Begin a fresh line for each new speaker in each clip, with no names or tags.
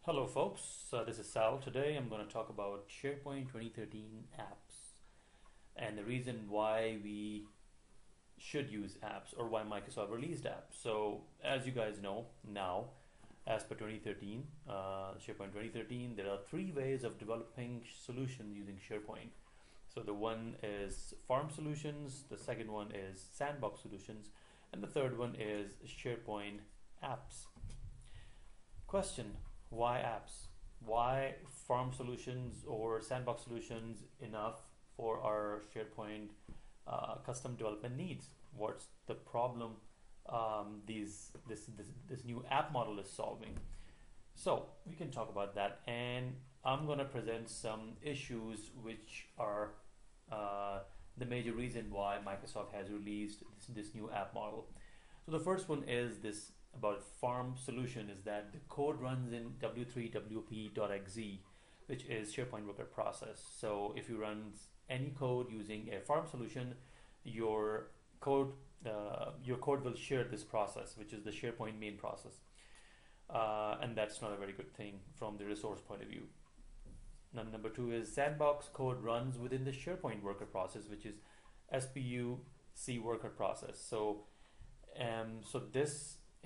Hello folks, this is Sal. Today I'm going to talk about SharePoint 2013 apps and the reason why we should use apps or why Microsoft released apps. So as you guys know now, as per 2013, SharePoint 2013, there are three ways of developing solutions using SharePoint. So the one is farm solutions, the second one is sandbox solutions, and the third one is SharePoint apps. Question: why apps? Why farm solutions or sandbox solutions enough for our SharePoint custom development needs? What's the problem this new app model is solving? So we can talk about that, and I'm going to present some issues which are the major reason why Microsoft has released this new app model. So the first one is this about farm solution is that the code runs in w3wp.exe, which is SharePoint worker process. So if you run any code using a farm solution, your code will share this process, which is the SharePoint main process, and that's not a very good thing from the resource point of view. Now, number two is sandbox code runs within the SharePoint worker process, which is SPUC worker process. So in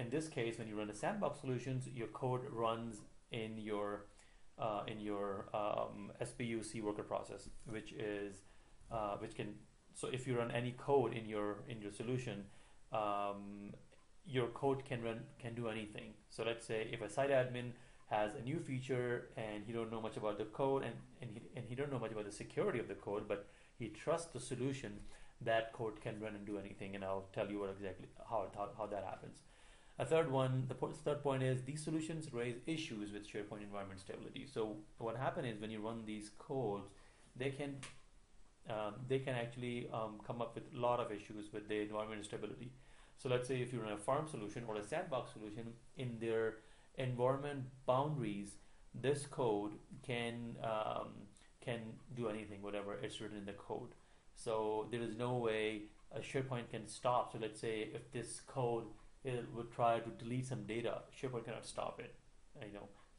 this case, when you run a sandbox solutions, your code runs in your SPUC worker process, which can. So if you run any code in your solution, your code can do anything. So let's say if a site admin has a new feature and he don't know much about the code and he don't know much about the security of the code, but he trusts the solution, that code can run and do anything, and I'll tell you how that happens. A third one, the third point is these solutions raise issues with SharePoint environment stability. So what happens is when you run these codes, they can actually come up with a lot of issues with the environment stability. So let's say if you run a farm solution or a sandbox solution, in their environment boundaries, this code can do anything, whatever it's written in the code. So there is no way a SharePoint can stop. So let's say if this code would try to delete some data, SharePoint cannot stop it.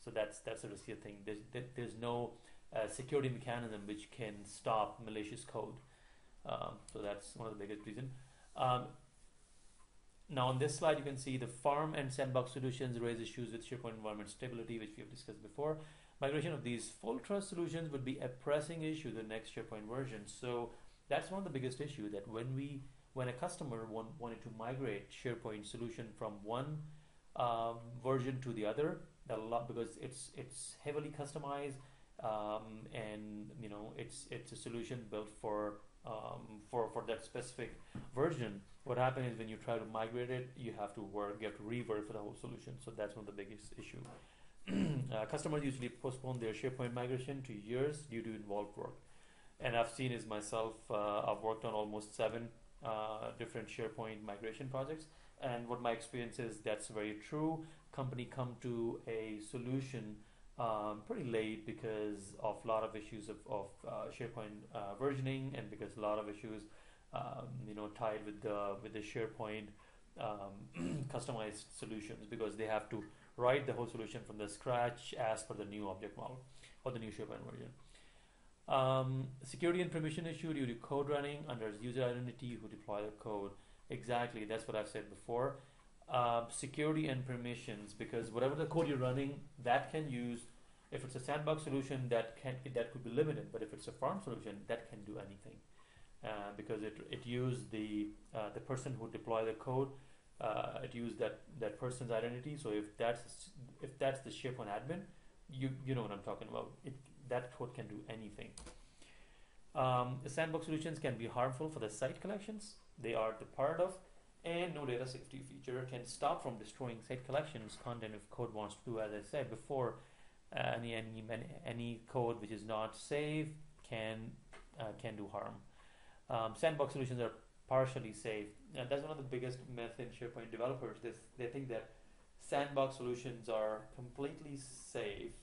So that's a risky thing. There's no security mechanism which can stop malicious code. So that's one of the biggest reasons. Now on this slide you can see the farm and sandbox solutions raise issues with SharePoint environment stability, which we have discussed before. Migration of these full trust solutions would be a pressing issue the next SharePoint version. So that's one of the biggest issues, that when a customer wanted to migrate SharePoint solution from one version to the other, because it's heavily customized, and it's a solution built for that specific version. What happens is when you try to migrate it, you have to rework for the whole solution. So that's one of the biggest issue. Customers usually postpone their SharePoint migration to years due to involved work, and I've seen it myself. I've worked on almost 7 different SharePoint migration projects, and what my experience is, that's very true. Company come to a solution pretty late because of a lot of issues of SharePoint versioning, and because a lot of issues tied with the SharePoint customized solutions, because they have to write the whole solution from the scratch as per the new object model or the new SharePoint version. Security and permission issue due to code running under user identity who deploy the code. Exactly, that's what I've said before. Security and permissions, because whatever the code you're running, that can use. If it's a sandbox solution, that could be limited, but if it's a farm solution, that can do anything, because it used the person who deploy the code. It used that person's identity. So if that's the SharePoint admin, you know what I'm talking about. That code can do anything. The sandbox solutions can be harmful for the site collections they are the part of, and no data safety feature can stop from destroying site collections content if code wants to do. As I said before, any code which is not safe can do harm. Sandbox solutions are partially safe. That's one of the biggest myths in SharePoint developers. They think that sandbox solutions are completely safe.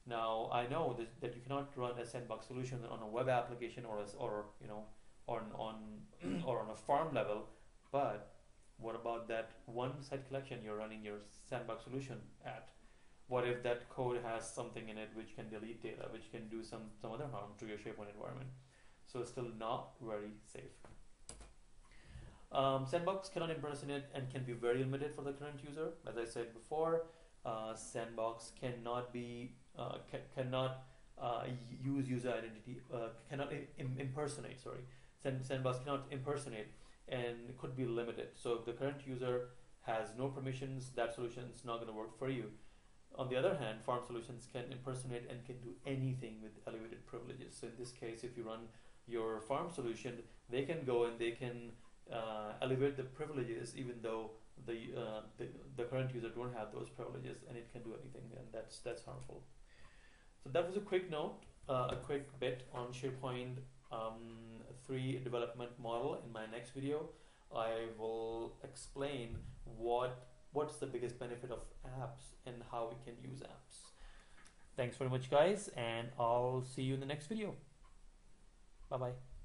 Now I know that you cannot run a sandbox solution on a web application or on a farm level, but what about that one site collection you're running your sandbox solution at? What if that code has something in it which can delete data, which can do some other harm to your SharePoint environment. So it's still not very safe. Sandbox cannot impersonate and can be very limited for the current user. As I said before, Sandbox cannot be use user identity, cannot impersonate. Sorry, Sandbox cannot impersonate and could be limited. So if the current user has no permissions, that solution is not going to work for you. On the other hand, farm solutions can impersonate and can do anything with elevated privileges. So in this case, if you run your farm solution, they can go and they can elevate the privileges, even though the current user don't have those privileges, and it can do anything, and that's harmful. So that was a quick note, a quick bit on SharePoint 3 development model. In my next video, I will explain what's the biggest benefit of apps and how we can use apps. Thanks very much, guys, and I'll see you in the next video. Bye bye.